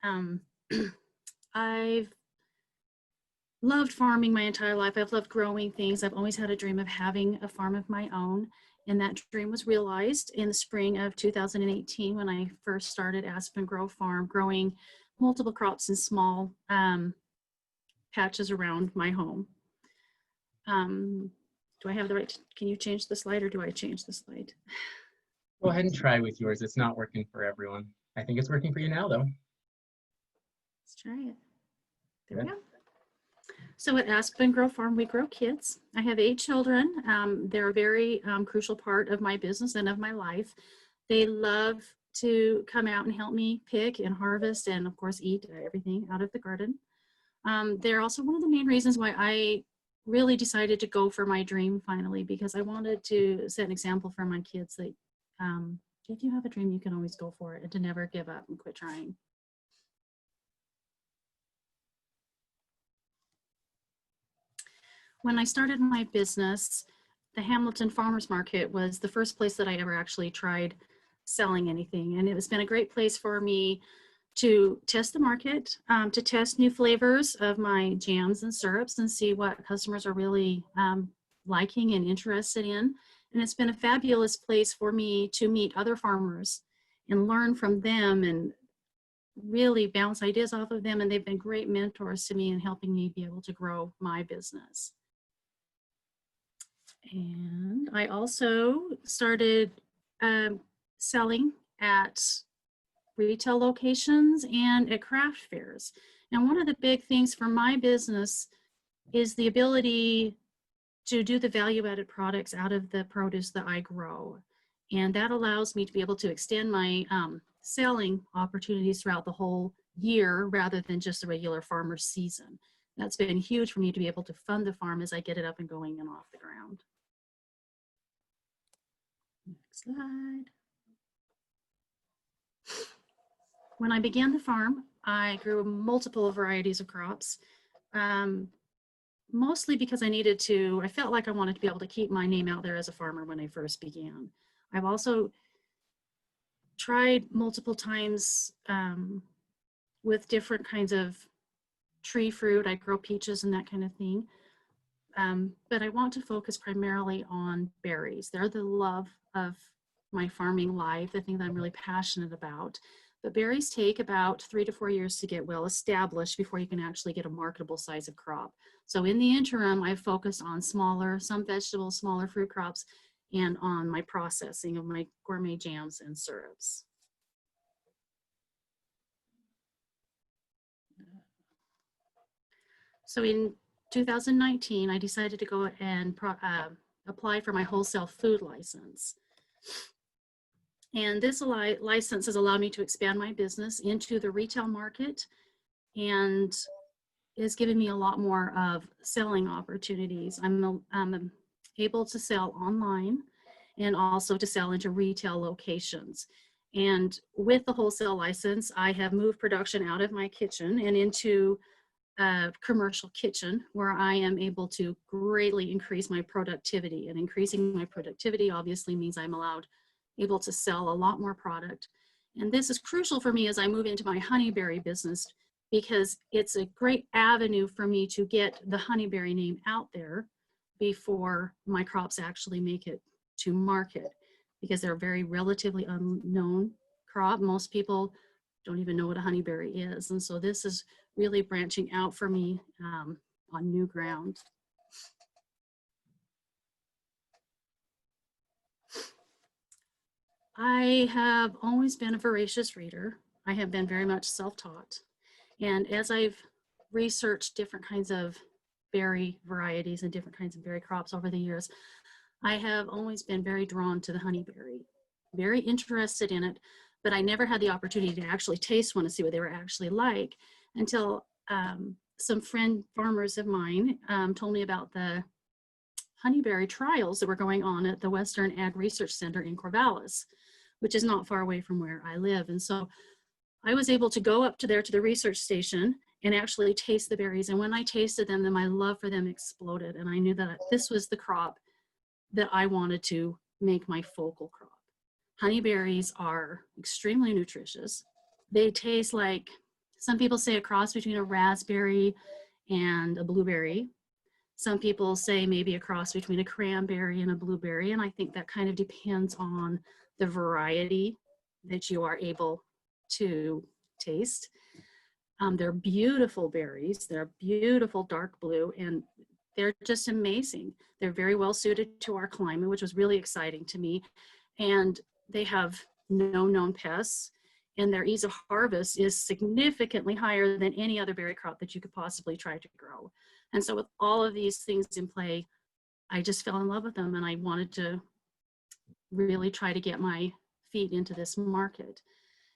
Um, I've loved farming my entire life. I've loved growing things. I've always had a dream of having a farm of my own. And that dream was realized in the spring of 2018 when I first started Aspen Grow Farm, growing multiple crops in small patches around my home. Do I have the right, can you change the slide or do I change the slide? Go ahead and try with yours. It's not working for everyone. I think it's working for you now, though. Let's try it. There we go. So at Aspen Grow Farm, we grow kids. I have 8 children. They're a very crucial part of my business and of my life. They love to come out and help me pick and harvest and, of course, eat everything out of the garden. They're also one of the main reasons why I really decided to go for my dream finally, because I wanted to set an example for my kids that if you have a dream, you can always go for it and to never give up and quit trying. When I started my business, the Hamilton Farmers Market was the first place that I ever actually tried selling anything. And it has been a great place for me to test the market, to test new flavors of my jams and syrups and see what customers are really liking and interested in. And it's been a fabulous place for me to meet other farmers and learn from them and really bounce ideas off of them. And they've been great mentors to me in helping me be able to grow my business. And I also started selling at retail locations and at craft fairs. And one of the big things for my business is the ability to do the value-added products out of the produce that I grow. And that allows me to be able to extend my selling opportunities throughout the whole year rather than just the regular farmer's season. That's been huge for me to be able to fund the farm as I get it up and going and off the ground. Next slide. When I began the farm, I grew multiple varieties of crops, mostly because I felt like I wanted to be able to keep my name out there as a farmer when I first began. I've also tried multiple times with different kinds of tree fruit. I grow peaches and that kind of thing. But I want to focus primarily on berries. They're the love of my farming life, the thing that I'm really passionate about. But berries take about 3 to 4 years to get well established before you can actually get a marketable size of crop. So in the interim, I focused on some vegetables, smaller fruit crops, and on my processing of my gourmet jams and syrups. So in 2019, I decided to go and apply for my wholesale food license. And this license has allowed me to expand my business into the retail market and has given me a lot more of selling opportunities. I'm able to sell online and also to sell into retail locations. And with the wholesale license, I have moved production out of my kitchen and into a commercial kitchen where I am able to greatly increase my productivity. And increasing my productivity obviously means I'm able to sell a lot more product. And this is crucial for me as I move into my honeyberry business, because it's a great avenue for me to get the honeyberry name out there before my crops actually make it to market, because they're a very relatively unknown crop. Most people don't even know what a honeyberry is. And so this is really branching out for me on new ground. I have always been a voracious reader. I have been very much self-taught. And as I've researched different kinds of berry varieties and different kinds of berry crops over the years, I have always been very drawn to the honeyberry, very interested in it, but I never had the opportunity to actually taste one and see what they were actually like until some friend farmers of mine told me about the honeyberry trials that were going on at the Western Ag Research Center in Corvallis, which is not far away from where I live. And so I was able to go up to there to the research station and actually taste the berries. And when I tasted them, then my love for them exploded. And I knew that this was the crop that I wanted to make my focal crop. Honeyberries are extremely nutritious. They taste like Some people say a cross between a raspberry and a blueberry. Some people say maybe a cross between a cranberry and a blueberry, and I think that kind of depends on the variety that you are able to taste. They're beautiful berries. They're beautiful dark blue, and they're just amazing. They're very well suited to our climate, which was really exciting to me. And they have no known pests, and their ease of harvest is significantly higher than any other berry crop that you could possibly try to grow. And so with all of these things in play, I just fell in love with them, and I wanted to really try to get my feet into this market.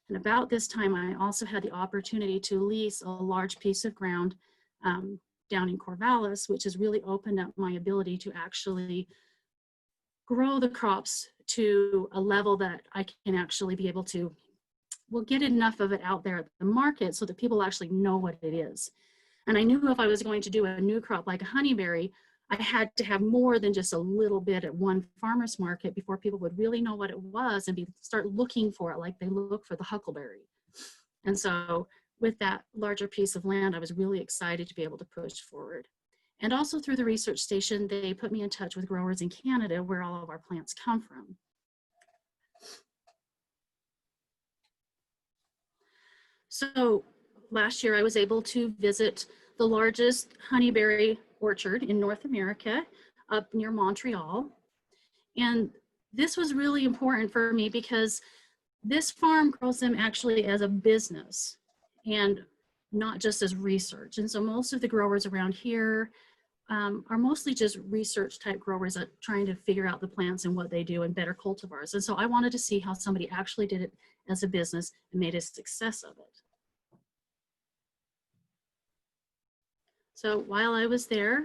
And about this time, I also had the opportunity to lease a large piece of ground down in Corvallis, which has really opened up my ability to actually grow the crops to a level that I can actually be able to, well, get enough of it out there at the market so that people actually know what it is. And I knew if I was going to do a new crop like a honeyberry, I had to have more than just a little bit at one farmer's market before people would really know what it was and start looking for it like they look for the huckleberry. And so with that larger piece of land, I was really excited to be able to push forward. And also through the research station, they put me in touch with growers in Canada where all of our plants come from. So last year I was able to visit the largest honeyberry orchard in North America up near Montreal. And this was really important for me because this farm grows them actually as a business and not just as research. And so most of the growers around here are mostly just research type growers that trying to figure out the plants and what they do and better cultivars. And so I wanted to see how somebody actually did it as a business and made a success of it. So while I was there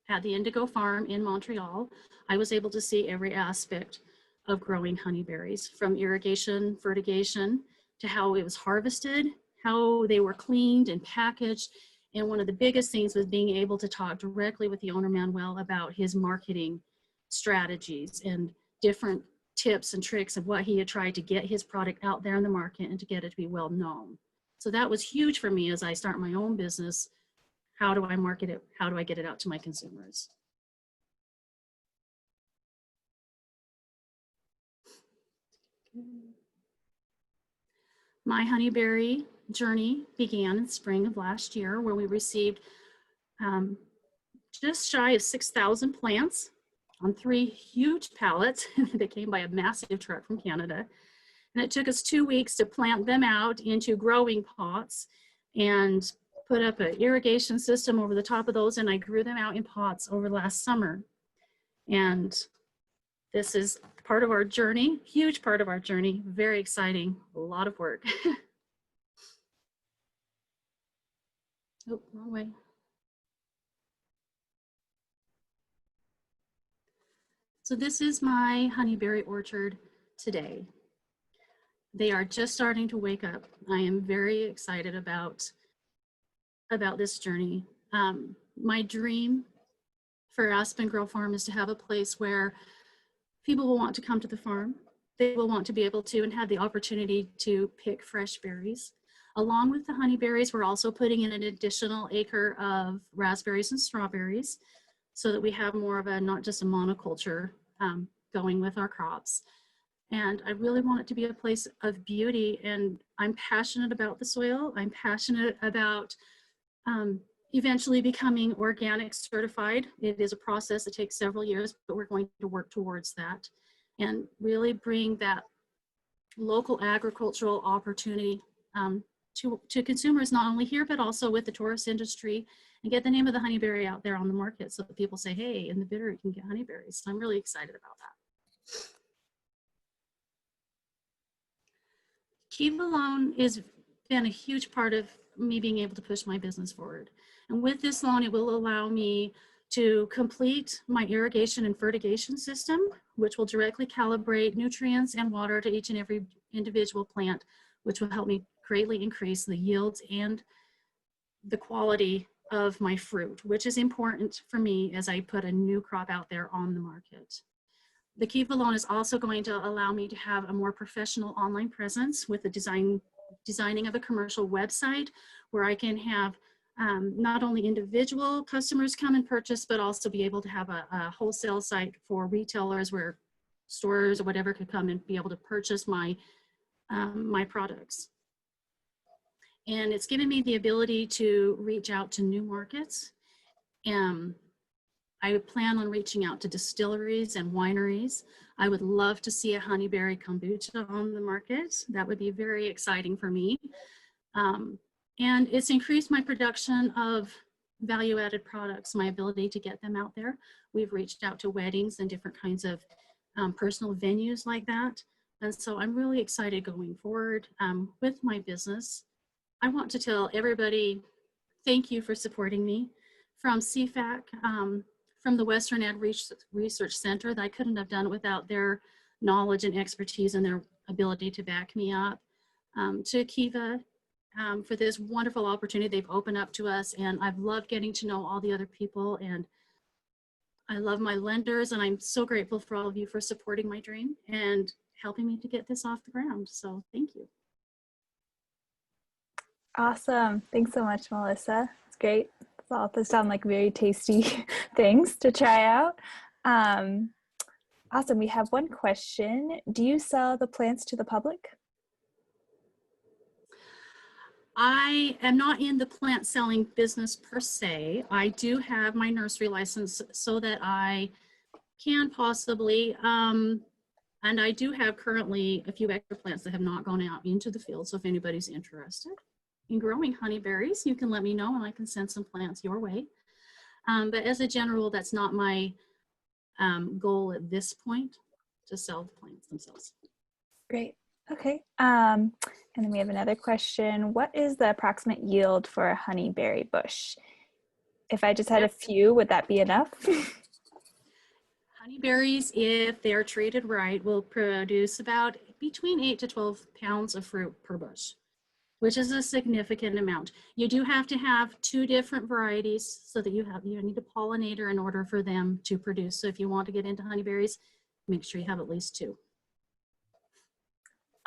at the Indigo Farm in Montreal, I was able to see every aspect of growing honeyberries, from irrigation, fertigation, to how it was harvested, how they were cleaned and packaged. And one of the biggest things was being able to talk directly with the owner, Manuel, about his marketing strategies and different tips and tricks of what he had tried to get his product out there in the market and to get it to be well known. So that was huge for me as I start my own business. How do I market it? How do I get it out to my consumers? My honeyberry journey began in spring of last year, where we received just shy of 6,000 plants on 3 huge pallets that came by a massive truck from Canada. And it took us 2 weeks to plant them out into growing pots and put up an irrigation system over the top of those, and I grew them out in pots over last summer. And this is part of our journey, huge part of our journey, very exciting, a lot of work. Oh, wrong way. So this is my honeyberry orchard today. They are just starting to wake up. I am very excited about this journey. My dream for Aspen Grow Farm is to have a place where people will want to come to the farm. They will want to be able to and have the opportunity to pick fresh berries. Along with the honeyberries, we're also putting in an additional acre of raspberries and strawberries so that we have more of a, not just a monoculture going with our crops. And I really want it to be a place of beauty, and I'm passionate about the soil. I'm passionate about eventually becoming organic certified. It is a process that takes several years, but we're going to work towards that and really bring that local agricultural opportunity to consumers, not only here, but also with the tourist industry, and get the name of the honeyberry out there on the market so that people say, hey, in the Bitter, you can get honeyberries. So I'm really excited about that. Kiva loan has been a huge part of me being able to push my business forward. And with this loan, it will allow me to complete my irrigation and fertigation system, which will directly calibrate nutrients and water to each and every individual plant, which will help me greatly increase the yields and the quality of my fruit, which is important for me as I put a new crop out there on the market. The Kiva loan is also going to allow me to have a more professional online presence with the design designing of a commercial website where I can have not only individual customers come and purchase, but also be able to have a wholesale site for retailers where stores or whatever could come and be able to purchase my my products. And it's given me the ability to reach out to new markets. I plan on reaching out to distilleries and wineries. I would love to see a honeyberry kombucha on the market. That would be very exciting for me. And it's increased my production of value-added products, my ability to get them out there. We've reached out to weddings and different kinds of personal venues like that. And so I'm really excited going forward with my business. I want to tell everybody, thank you for supporting me. From CFAC, from the Western Ag Research Center, that I couldn't have done it without their knowledge and expertise and their ability to back me up. To Kiva, for this wonderful opportunity they've opened up to us, and I've loved getting to know all the other people, and I love my lenders, and I'm so grateful for all of you for supporting my dream and helping me to get this off the ground. So thank you. Awesome. Thanks so much, Melissa. It's great. All those sound like very tasty things to try out. Awesome. We have one question. Do you sell the plants to the public? I am not in the plant selling business per se. I do have my nursery license so that I can possibly, and I do have currently a few extra plants that have not gone out into the field. So if anybody's interested in growing honeyberries, you can let me know and I can send some plants your way. But as a general, that's not my goal at this point, to sell the plants themselves. Great. Okay. And then we have another question. What is the approximate yield for a honeyberry bush? If I just had a few, would that be enough? Honeyberries, if they're treated right, will produce about between 8 to 12 pounds of fruit per bush, which is a significant amount. You do have to have 2 different varieties so that you need a pollinator in order for them to produce. So if you want to get into honeyberries, make sure you have at least 2.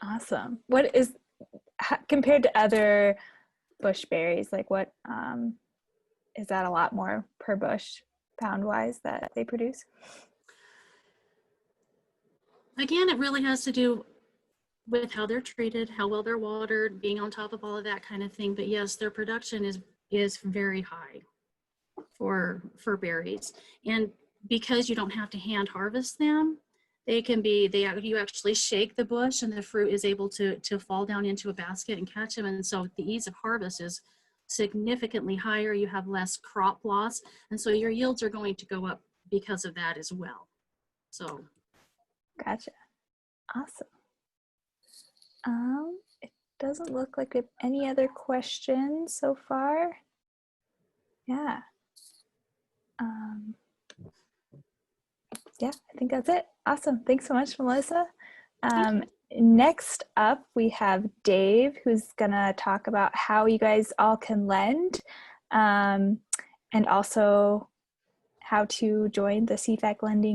Awesome. What is, compared to other bush berries, like what, is that a lot more per bush pound wise that they produce? Again, it really has to do with how they're treated, how well they're watered, being on top of all of that kind of thing. But yes, their production is very high for berries. And because you don't have to hand harvest them, you actually shake the bush and the fruit is able to fall down into a basket and catch them. And so the ease of harvest is significantly higher. You have less crop loss. And so your yields are going to go up because of that as well. So. Gotcha. Awesome. It doesn't look like we have any other questions so far. Yeah. Yeah, I think that's it. Awesome. Thanks so much, Melissa. Next up, we have Dave, who's gonna talk about how you guys all can lend, and also how to join the CFAC lending